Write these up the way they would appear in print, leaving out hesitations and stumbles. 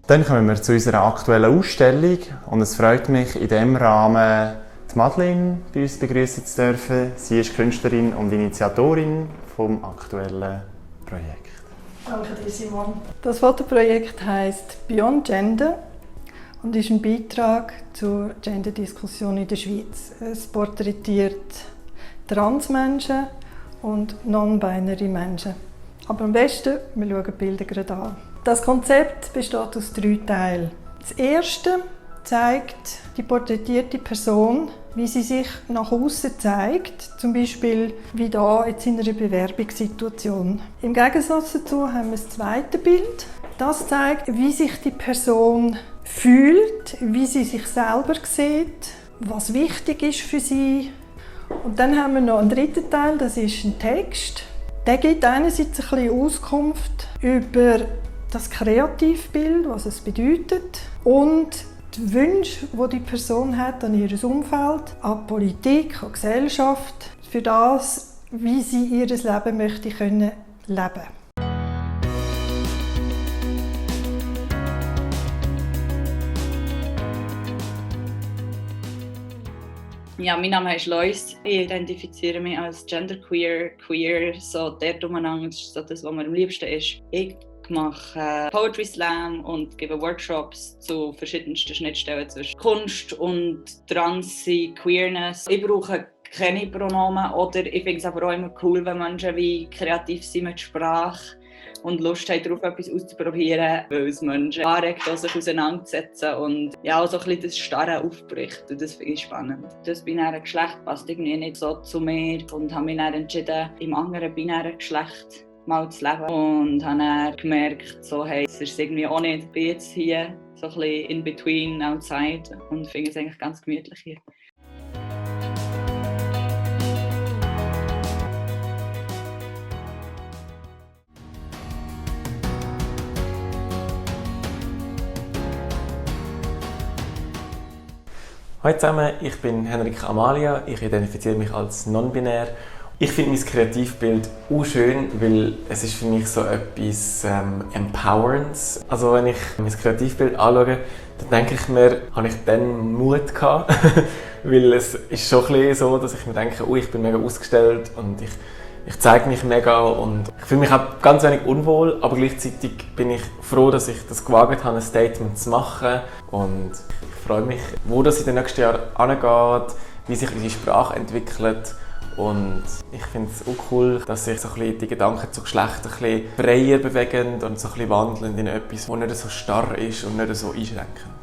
Dann kommen wir zu unserer aktuellen Ausstellung und es freut mich, in diesem Rahmen die Madeleine bei uns begrüßen zu dürfen. Sie ist Künstlerin und Initiatorin vom aktuellen Projekt. Danke dir, Simon. Das Fotoprojekt heisst Beyond Gender und ist ein Beitrag zur Gender-Diskussion in der Schweiz. Es porträtiert Transmenschen und non-binary Menschen. Aber am besten, wir schauen die Bilder gerade an. Das Konzept besteht aus 3 Teilen. Das erste zeigt die porträtierte Person, wie sie sich nach außen zeigt, zum Beispiel wie da jetzt in einer Bewerbungssituation. Im Gegensatz dazu haben wir das zweite Bild. Das zeigt, wie sich die Person fühlt, wie sie sich selber sieht, was wichtig ist für sie. Und dann haben wir noch einen dritten Teil, das ist ein Text. Der gibt einerseits ein bisschen Auskunft über das Kreativbild, was es bedeutet, und die Wünsche, die die Person hat an ihr Umfeld, an die Politik, an die Gesellschaft, für das, wie sie ihr Leben möchte leben. Ja, mein Name ist Lois. Ich identifiziere mich als genderqueer, queer, so dort umeinander, das ist so das, was mir am liebsten ist. Ich mache Poetry Slam und gebe Workshops zu verschiedensten Schnittstellen zwischen Kunst und Trans-Sein, Queerness. Ich brauche keine Pronomen oder ich finde es aber auch immer cool, wenn Menschen wie kreativ sind mit Sprache und Lust haben, darauf etwas auszuprobieren, weil es Menschen anregt, sich auseinanderzusetzen und ja, auch so ein bisschen das Starre aufbricht. Und das finde ich spannend. Das binäre Geschlecht passt irgendwie nicht so zu mir und habe mich dann entschieden, im anderen binären Geschlecht mal zu leben. Und habe dann gemerkt, so, hey, es ist irgendwie auch nicht, ich bin jetzt hier so ein bisschen in between, outside und finde es eigentlich ganz gemütlich hier. Hallo zusammen, ich bin Henrik Amalia, ich identifiziere mich als non-binär. Ich finde mein Kreativbild auch schön, weil es ist für mich so etwas Empowerendes. Also wenn ich mein Kreativbild anschaue, dann denke ich mir, habe ich dann Mut gehabt? Weil es ist schon ein bisschen so, dass ich mir denke, ich bin mega ausgestellt und ich zeige mich mega und ich fühle mich auch ganz wenig unwohl, aber gleichzeitig bin ich froh, dass ich das gewagt habe, ein Statement zu machen. Und ich freue mich, wo das in den nächsten Jahren angeht, wie sich unsere Sprache entwickelt. Und ich finde es auch cool, dass sich so ein bisschen die Gedanken zu Geschlecht ein bisschen freier bewegen und so ein bisschen wandeln in etwas, das nicht so starr ist und nicht so einschränkend.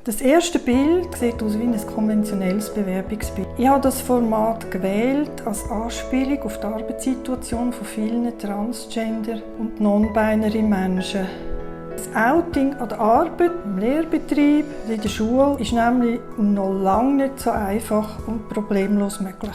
Das erste Bild sieht aus wie ein konventionelles Bewerbungsbild. Ich habe das Format gewählt als Anspielung auf die Arbeitssituation von vielen Transgender und non-binary Menschen. Das Outing an der Arbeit, im Lehrbetrieb, in der Schule ist nämlich noch lange nicht so einfach und problemlos möglich.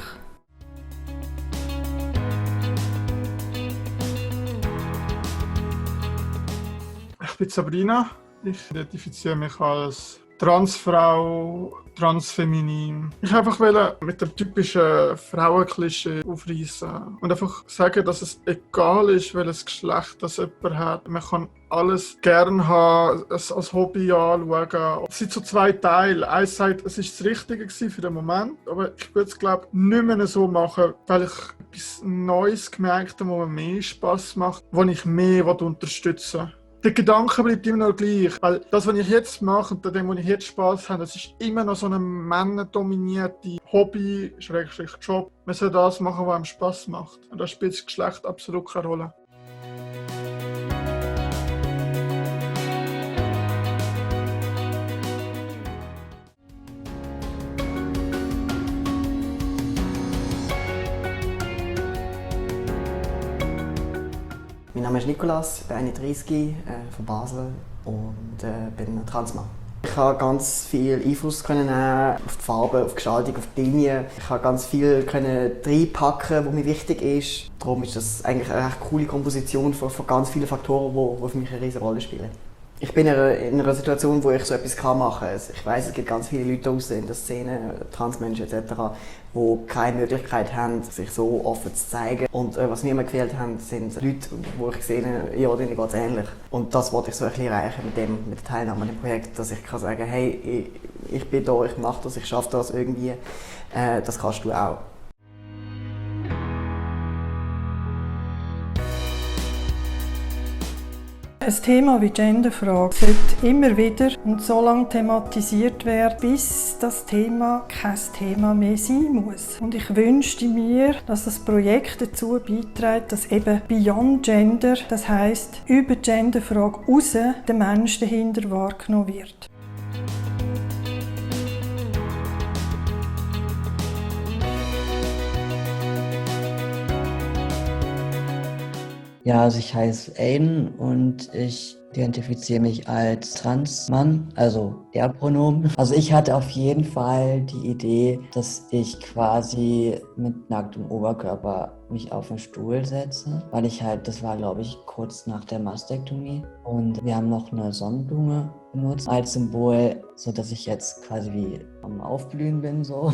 Ich bin Sabrina. Ich identifiziere mich als Transfrau, transfeminin. Ich wollte einfach mit dem typischen Frauenklischee aufreißen und einfach sagen, dass es egal ist, welches Geschlecht das jemand hat. Man kann alles gerne haben, es als Hobby anschauen. Es sind so 2 Teile. Eins sagt, es war das Richtige für den Moment, aber ich würde es, glaube ich, nicht mehr so machen, weil ich etwas Neues gemerkt habe, was mir mehr Spass macht, was ich mehr unterstützen will. Der Gedanke bleibt immer noch gleich, weil das, was ich jetzt mache und dem, was ich jetzt Spass habe, das ist immer noch so eine männerdominierte Hobby/Job. Man soll das machen, was einem Spass macht. Und da spielt das Geschlecht absolut keine Rolle. Mein Name ist Nicolas, ich bin 31, von Basel und bin ein Transmann. Ich habe ganz viel Einfluss nehmen auf die Farbe, auf die Gestaltung, auf die Linie. Ich habe ganz viel reinpacken, was mir wichtig ist. Darum ist das eigentlich eine recht coole Komposition von ganz vielen Faktoren, die für mich eine riesige Rolle spielen. Ich bin in einer Situation, wo ich so etwas machen kann. Ich weiss, es gibt ganz viele Leute draussen in der Szene, Transmenschen etc., die keine Möglichkeit haben, sich so offen zu zeigen. Und was mir immer gefehlt haben, sind Leute, die ich sehe, ja, denen geht es ähnlich. Und das wollte ich so ein bisschen erreichen mit der Teilnahme an dem Projekt, dass ich kann sagen, hey, ich bin da, ich mache das, ich schaffe das irgendwie. Das kannst du auch. Ein Thema wie Genderfrage sollte immer wieder und so lange thematisiert werden, bis das Thema kein Thema mehr sein muss. Und ich wünschte mir, dass das Projekt dazu beiträgt, dass eben Beyond Gender, das heisst über die Genderfrage raus, der Mensch dahinter wahrgenommen wird. Ja, also ich heiße Aiden und ich identifiziere mich als Transmann, also Er-Pronomen. Also ich hatte auf jeden Fall die Idee, dass ich quasi mit nacktem Oberkörper mich auf den Stuhl setze, weil ich halt, das war glaube ich kurz nach der Mastektomie und wir haben noch eine Sonnenblume benutzt als Symbol, so dass ich jetzt quasi wie am Aufblühen bin so.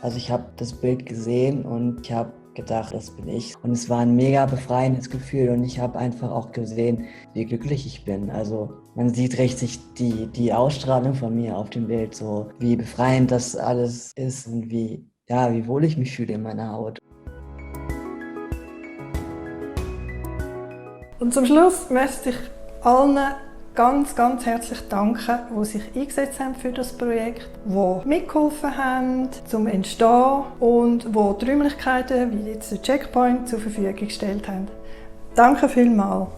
Also ich habe das Bild gesehen und ich habe gedacht, das bin ich. Und es war ein mega befreiendes Gefühl und ich habe einfach auch gesehen, wie glücklich ich bin. Also man sieht richtig die Ausstrahlung von mir auf dem Bild, so wie befreiend das alles ist und wie wohl ich mich fühle in meiner Haut. Und zum Schluss möchte ich allen ganz, ganz herzlich danken, die sich eingesetzt haben für das Projekt, die mitgeholfen haben zum Entstehen und die die Räumlichkeiten wie jetzt der Checkpoint zur Verfügung gestellt haben. Danke vielmals.